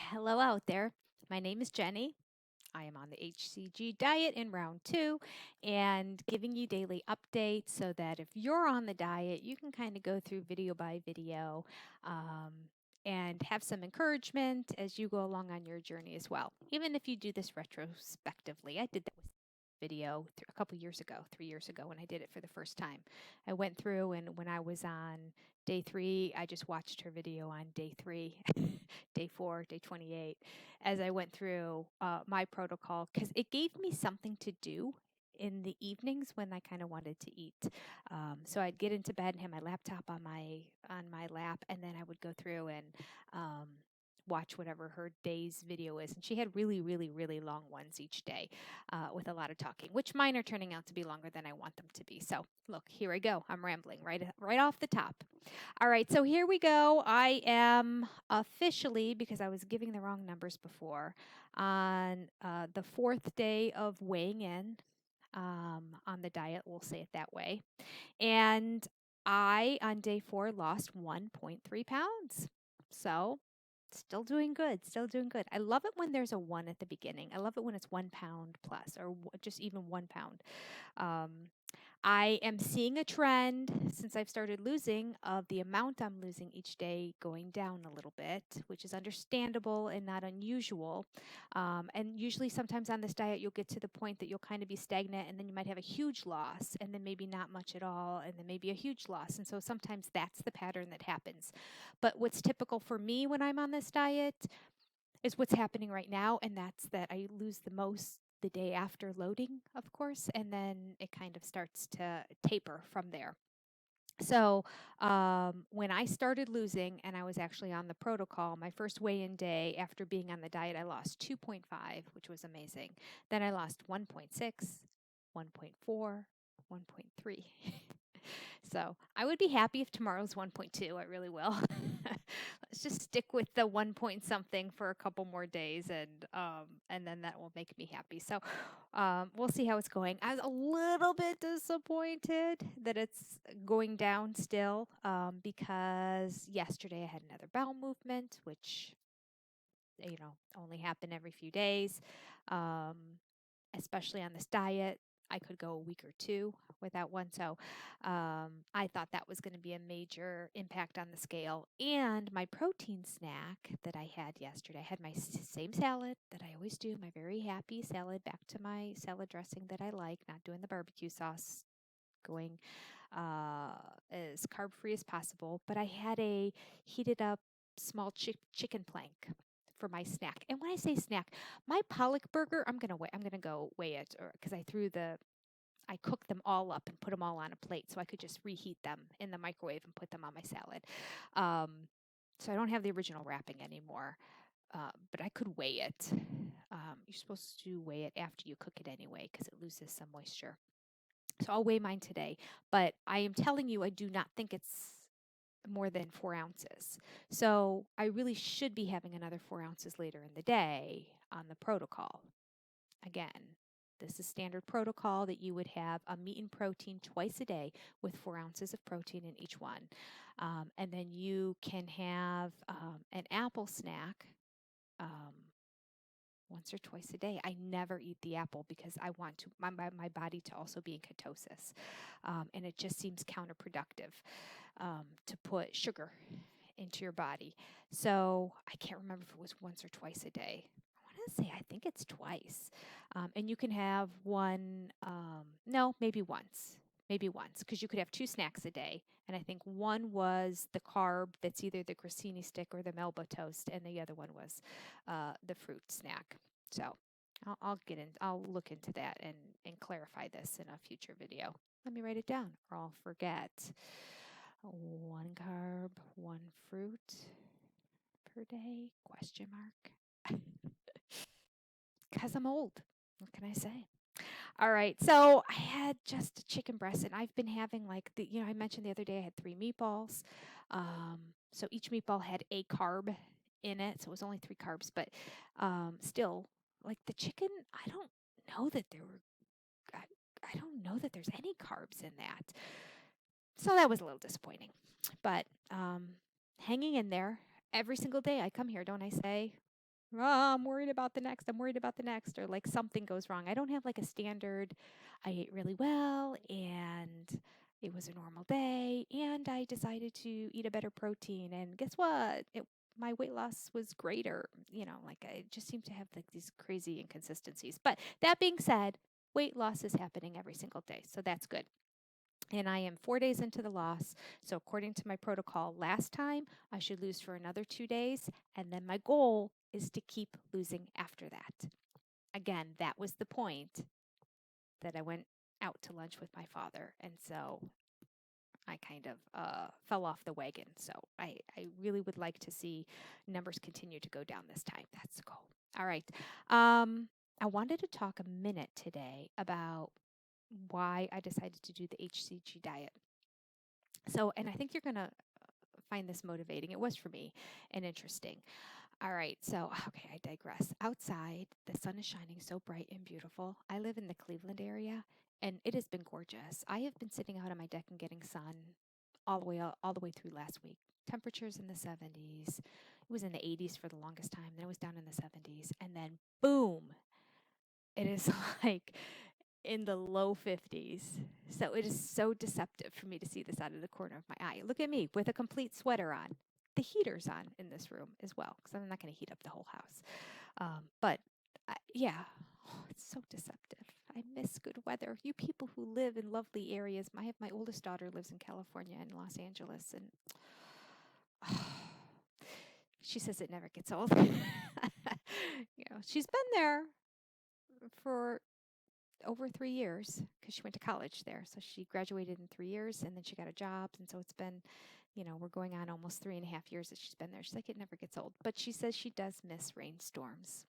Hello out there. My name is Jenny. I am on the hCG diet in round two and giving you daily updates so that if you're on the diet, you can kind of go through video by video um, and have some encouragement as you go along on your journey as well. Even if you do this retrospectively, I did that with video a couple years ago, 3 years ago, when I did it for the first time. I went through, and when I was on day three, I just watched her video on day three, day four, day 28, as I went through my protocol, because it gave me something to do in the evenings when I kind of wanted to eat. So I'd get into bed and have my laptop on my lap, and then I would go through and um, watch whatever her day's video is. And she had really, really, really long ones each day with a lot of talking, which mine are turning out to be longer than I want them to be. So look, here I go. I'm rambling right off the top. All right, so here we go. I am officially, because I was giving the wrong numbers before, on the fourth day of weighing in on the diet, we'll say it that way. And I, on day four, lost 1.3 pounds. So still doing good, still doing good. I love it when there's a one at the beginning. I love it when it's 1 pound plus or just even 1 pound. Um, I am seeing a trend since I've started losing of the amount I'm losing each day going down a little bit, which is understandable and not unusual. And usually, sometimes on this diet, you'll get to the point that you'll kind of be stagnant, and then you might have a huge loss, and then maybe not much at all, and then maybe a huge loss. And so sometimes that's the pattern that happens. But what's typical for me when I'm on this diet is what's happening right now, and that's that I lose the most the day after loading, of course, and then it kind of starts to taper from there. So when I started losing and I was actually on the protocol, my first weigh-in day after being on the diet, I lost 2.5, which was amazing. Then I lost 1.6, 1.4, 1.3. So I would be happy if tomorrow's 1.2. I really will. Let's just stick with the 1 point something for a couple more days, and then that will make me happy. So we'll see how it's going. I was a little bit disappointed that it's going down still because yesterday I had another bowel movement, which only happen every few days, um, especially on this diet. I could go a week or two without one. So I thought that was going to be a major impact on the scale. And my protein snack that I had yesterday, I had my same salad that I always do, my very happy salad, back to my salad dressing that I like, not doing the barbecue sauce, going as carb free as possible. But I had a heated up small chicken plank for my snack. And when I say snack, my Pollock burger, I'm gonna go weigh it, or because I cooked them all up and put them all on a plate, so I could just reheat them in the microwave and put them on my salad. So I don't have the original wrapping anymore, but I could weigh it. You're supposed to weigh it after you cook it anyway, because it loses some moisture. So I'll weigh mine today, but I am telling you, I do not think it's more than 4 ounces. So I really should be having another 4 ounces later in the day on the protocol. Again, this is standard protocol that you would have a meat and protein twice a day with 4 ounces of protein in each one. And then you can have an apple snack um, once or twice a day. I never eat the apple because I want my body to also be in ketosis. And it just seems counterproductive to put sugar into your body. So I can't remember if it was once or twice a day. I want to say, I think it's twice. And you can have one, no, maybe once, because you could have two snacks a day. And I think one was the carb that's either the grissini stick or the Melba toast, and the other one was the fruit snack. So I'll look into that and clarify this in a future video. Let me write it down or I'll forget. One carb, one fruit per day? Question mark. Because I'm old. What can I say? All right. So I had just a chicken breast, and I've been having I mentioned the other day I had 3 meatballs. So each meatball had a carb in it. So it was only 3 carbs, but still, like the chicken, I don't know that there were, I, I don't know that there's any carbs in that. So that was a little disappointing. But hanging in there every single day I come here, don't I say? Oh, I'm worried about the next. I'm worried about the next, or like something goes wrong. I don't have like a standard. I ate really well and it was a normal day and I decided to eat a better protein and guess what? My weight loss was greater. Like I just seem to have like these crazy inconsistencies. But that being said, weight loss is happening every single day. So that's good. And I am 4 days into the loss. So, according to my protocol last time, I should lose for another 2 days. And then my goal is to keep losing after that. Again, that was the point that I went out to lunch with my father. And so I kind of fell off the wagon. So, I really would like to see numbers continue to go down this time. That's the goal. All right. I wanted to talk a minute today about why I decided to do the hCG diet. So, and I think you're going to find this motivating. It was for me and interesting. All right, so, okay, I digress. Outside, the sun is shining so bright and beautiful. I live in the Cleveland area, and it has been gorgeous. I have been sitting out on my deck and getting sun all the way through last week. Temperatures in the 70s. It was in the 80s for the longest time. Then it was down in the 70s, and then boom, it is like in the low 50s. So it is so deceptive for me to see this out of the corner of my eye. Look at me with a complete sweater on. The heater's on in this room as well because I'm not going to heat up the whole house. But yeah, it's so deceptive. I miss good weather. You people who live in lovely areas. My oldest daughter lives in California and Los Angeles, and she says it never gets old. She's been there for over 3 years because she went to college there. So she graduated in 3 years and then she got a job. And so it's been, we're going on almost 3.5 years that she's been there. She's like, it never gets old. But she says she does miss rainstorms,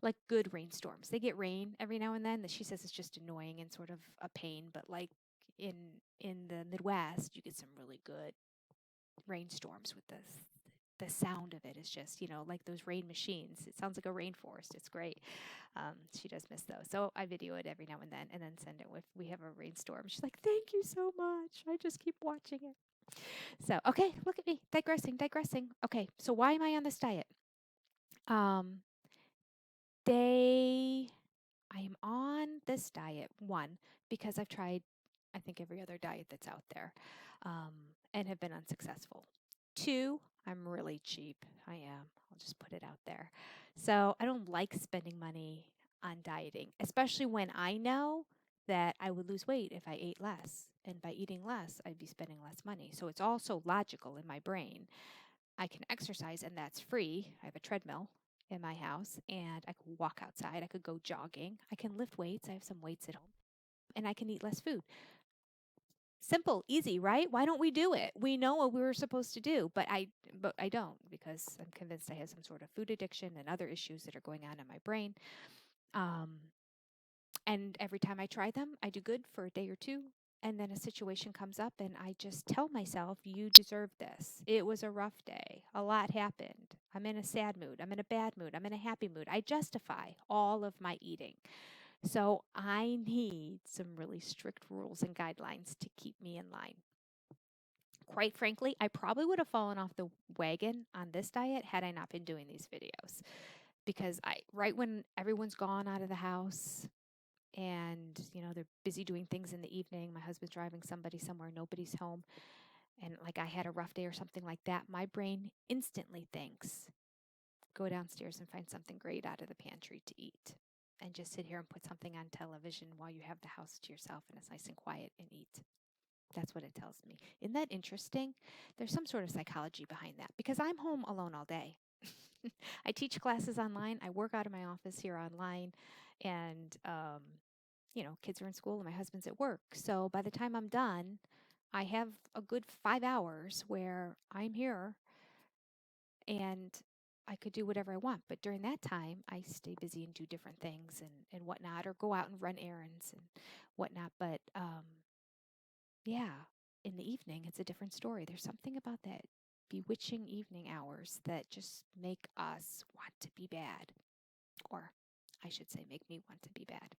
like good rainstorms. They get rain every now and then that she says it's just annoying and sort of a pain. But like in in the Midwest, you get some really good rainstorms with this. The sound of it is just, like those rain machines. It sounds like a rainforest. It's great. She does miss those. So I video it every now and then send it if we have a rainstorm. She's like, thank you so much. I just keep watching it. So, okay, look at me. Digressing. Okay, so why am I on this diet? Um, they, I am on this diet, one, because I've tried, I think, every other diet that's out there um, and have been unsuccessful. Two, I'm really cheap. I am. I'll just put it out there. So I don't like spending money on dieting, especially when I know that I would lose weight if I ate less. And by eating less, I'd be spending less money. So it's also logical in my brain. I can exercise, and that's free. I have a treadmill in my house, and I could walk outside. I could go jogging. I can lift weights. I have some weights at home, and I can eat less food. Simple, easy, right? Why don't we do it? We know what we were supposed to do, but I don't because I'm convinced I have some sort of food addiction and other issues that are going on in my brain. Um, and every time I try them, I do good for a day or two, and then a situation comes up, and I just tell myself, "You deserve this. It was a rough day. A lot happened. I'm in a sad mood. I'm in a bad mood. I'm in a happy mood." I justify all of my eating. So I need some really strict rules and guidelines to keep me in line. Quite frankly, I probably would have fallen off the wagon on this diet had I not been doing these videos. Because right when everyone's gone out of the house and, they're busy doing things in the evening, my husband's driving somebody somewhere, nobody's home, and like I had a rough day or something like that, my brain instantly thinks, go downstairs and find something great out of the pantry to eat. And just sit here and put something on television while you have the house to yourself and it's nice and quiet and eat. That's what it tells me. Isn't that interesting? There's some sort of psychology behind that because I'm home alone all day. I teach classes online. I work out of my office here online, and kids are in school and my husband's at work. So by the time I'm done, I have a good 5 hours where I'm here and I could do whatever I want. But during that time, I stay busy and do different things and whatnot, or go out and run errands and whatnot. But yeah, in the evening, it's a different story. There's something about that bewitching evening hours that just make us want to be bad. Or I should say, make me want to be bad.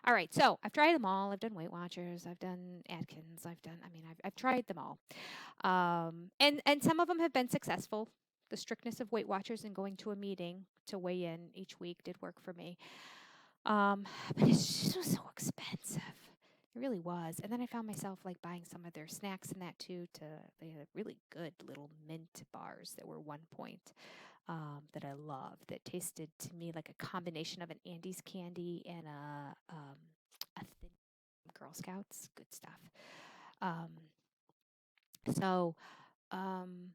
All right, so I've tried them all. I've done Weight Watchers. I've done Atkins. I've tried them all. And some of them have been successful. the strictness of Weight Watchers and going to a meeting to weigh in each week did work for me. Um, but it just was so expensive. It really was. And then I found myself like buying some of their snacks and that too. They had really good little mint bars that were 1 point that I love. That tasted to me like a combination of an Andes candy and a thin Girl Scouts. Good stuff. Um, so, um,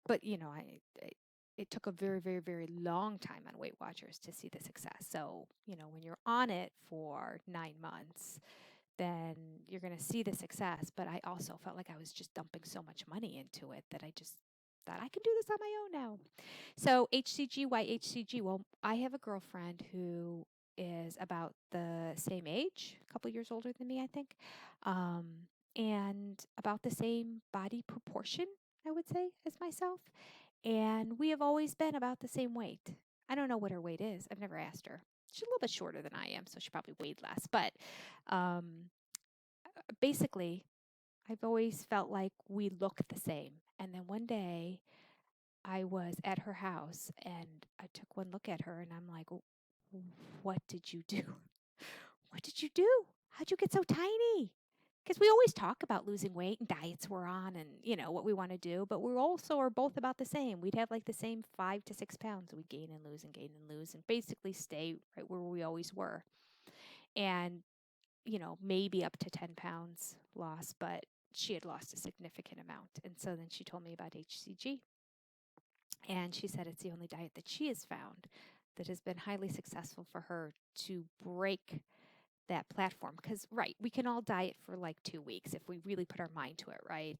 but it took a very, very, very long time on Weight Watchers to see the success. So, when you're on it for 9 months, then you're going to see the success. But I also felt like I was just dumping so much money into it that I just thought I can do this on my own now. So hCG, why hCG? Well, I have a girlfriend who is about the same age, a couple years older than me, I think, um, and about the same body proportion, I would say, as myself. And we have always been about the same weight. I don't know what her weight is. I've never asked her. She's a little bit shorter than I am, so she probably weighed less. But um, basically, I've always felt like we look the same. And then one day I was at her house and I took one look at her and I'm like, what did you do? What did you do? How'd you get so tiny? Because we always talk about losing weight and diets we're on and, what we want to do, but we also are both about the same. We'd have like the same 5 to 6 pounds. We gain and lose and gain and lose and basically stay right where we always were. And, maybe up to 10 pounds loss, but she had lost a significant amount. And so then she told me about hCG. And she said it's the only diet that she has found that has been highly successful for her to break that platform. Because, right, we can all diet for like 2 weeks if we really put our mind to it, right?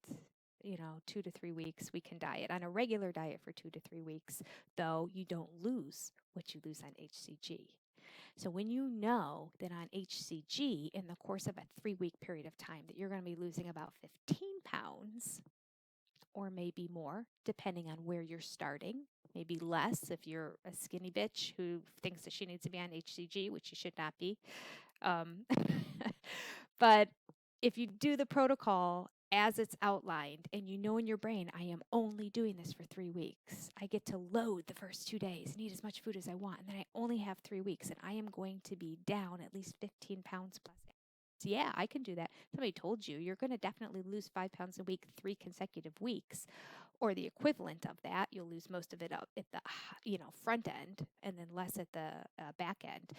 2 to 3 weeks, we can diet. On a regular diet for 2 to 3 weeks, though, you don't lose what you lose on hCG. So when you know that on hCG, in the course of a 3-week period of time, that you're going to be losing about 15 pounds, or maybe more, depending on where you're starting. Maybe less if you're a skinny bitch who thinks that she needs to be on hCG, which she should not be. But if you do the protocol as it's outlined and you know in your brain, I am only doing this for 3 weeks. I get to load the first 2 days and eat as much food as I want. And then I only have 3 weeks and I am going to be down at least 15 pounds plus. Yeah, I can do that. Somebody told you you're going to definitely lose 5 pounds a week, 3 consecutive weeks, or the equivalent of that. You'll lose most of it up at the front end, and then less at the back end.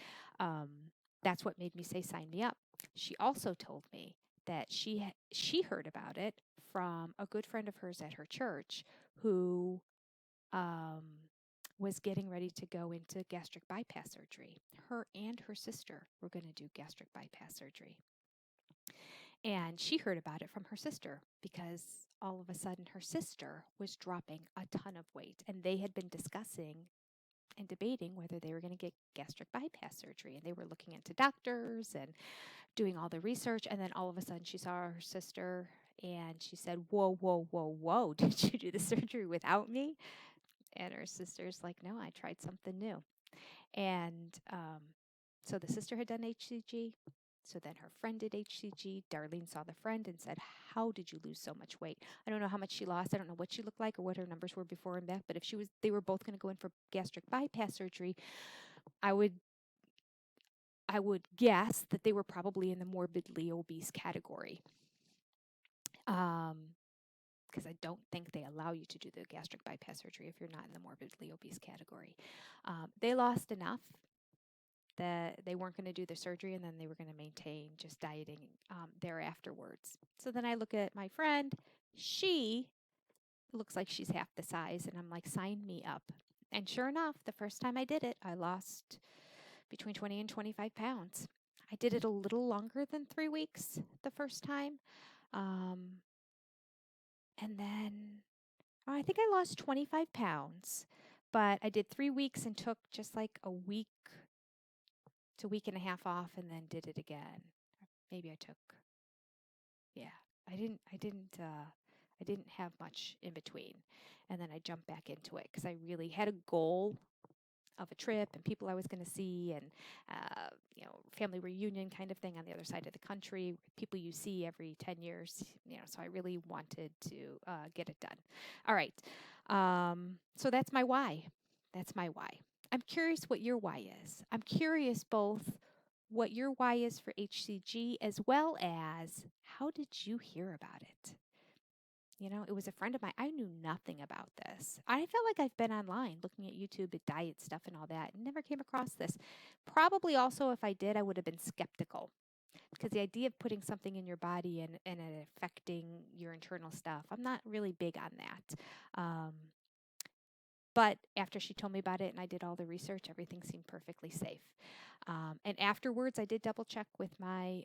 That's what made me say sign me up. She also told me that she heard about it from a good friend of hers at her church who um, was getting ready to go into gastric bypass surgery. Her and her sister were going to do gastric bypass surgery. And she heard about it from her sister because all of a sudden her sister was dropping a ton of weight. And they had been discussing and debating whether they were going to get gastric bypass surgery. And they were looking into doctors and doing all the research. And then all of a sudden she saw her sister and she said, whoa, whoa, whoa, whoa, did you do the surgery without me? And her sister's like, no, I tried something new. And so the sister had done hCG. So then her friend did hCG. Darlene saw the friend and said, how did you lose so much weight? I don't know how much she lost. I don't know what she looked like or what her numbers were before and back. But if they were both going to go in for gastric bypass surgery, I would guess that they were probably in the morbidly obese category. Because I don't think they allow you to do the gastric bypass surgery if you're not in the morbidly obese category. They lost enough that they weren't going to do the surgery and then they were going to maintain just dieting there afterwards. So then I look at my friend. She looks like she's half the size, and I'm like, sign me up. And sure enough, the first time I did it, I lost between 20 and 25 pounds. I did it a little longer than 3 weeks the first time. And then I think I lost 25 pounds, but I did 3 weeks and took just like a week to week and a half off and then did it again. Maybe I took, yeah, I didn't have much in between. And then I jumped back into it because I really had a goal of a trip and people I was going to see, and family reunion kind of thing on the other side of the country, people you see every 10 years, so I really wanted to get it done. All right. So that's my why. That's my why. I'm curious what your why is. I'm curious both what your why is for hCG, as well as how did you hear about it? It was a friend of mine. I knew nothing about this. I felt like I've been online looking at YouTube at diet stuff and all that and never came across this. Probably also, if I did, I would have been skeptical, because the idea of putting something in your body and it affecting your internal stuff, I'm not really big on that. But after she told me about it and I did all the research, everything seemed perfectly safe. And afterwards, I did double check with my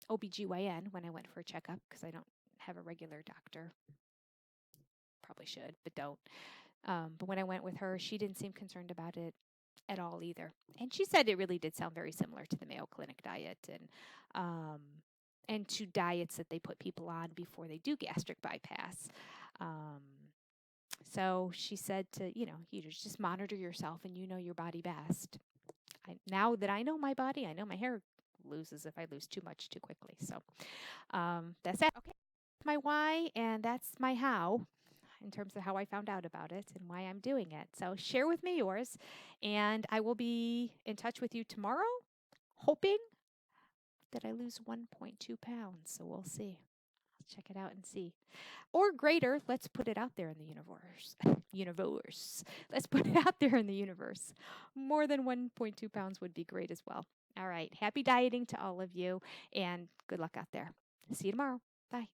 OBGYN when I went for a checkup, because I don't have a regular doctor. Probably should, but don't. But when I went with her, she didn't seem concerned about it at all either. And she said it really did sound very similar to the Mayo Clinic diet and to diets that they put people on before they do gastric bypass. So she said to, you just monitor yourself and you know your body best. Now that I know my body, I know my hair loses if I lose too much too quickly. So that's that. Okay. My why, and that's my how, in terms of how I found out about it and why I'm doing it. So share with me yours, and I will be in touch with you tomorrow, hoping that I lose 1.2 pounds. So we'll see. I'll check it out and see. Or greater, let's put it out there in the universe. Universe. Let's put it out there in the universe. More than 1.2 pounds would be great as well. All right. Happy dieting to all of you, and good luck out there. See you tomorrow. Bye.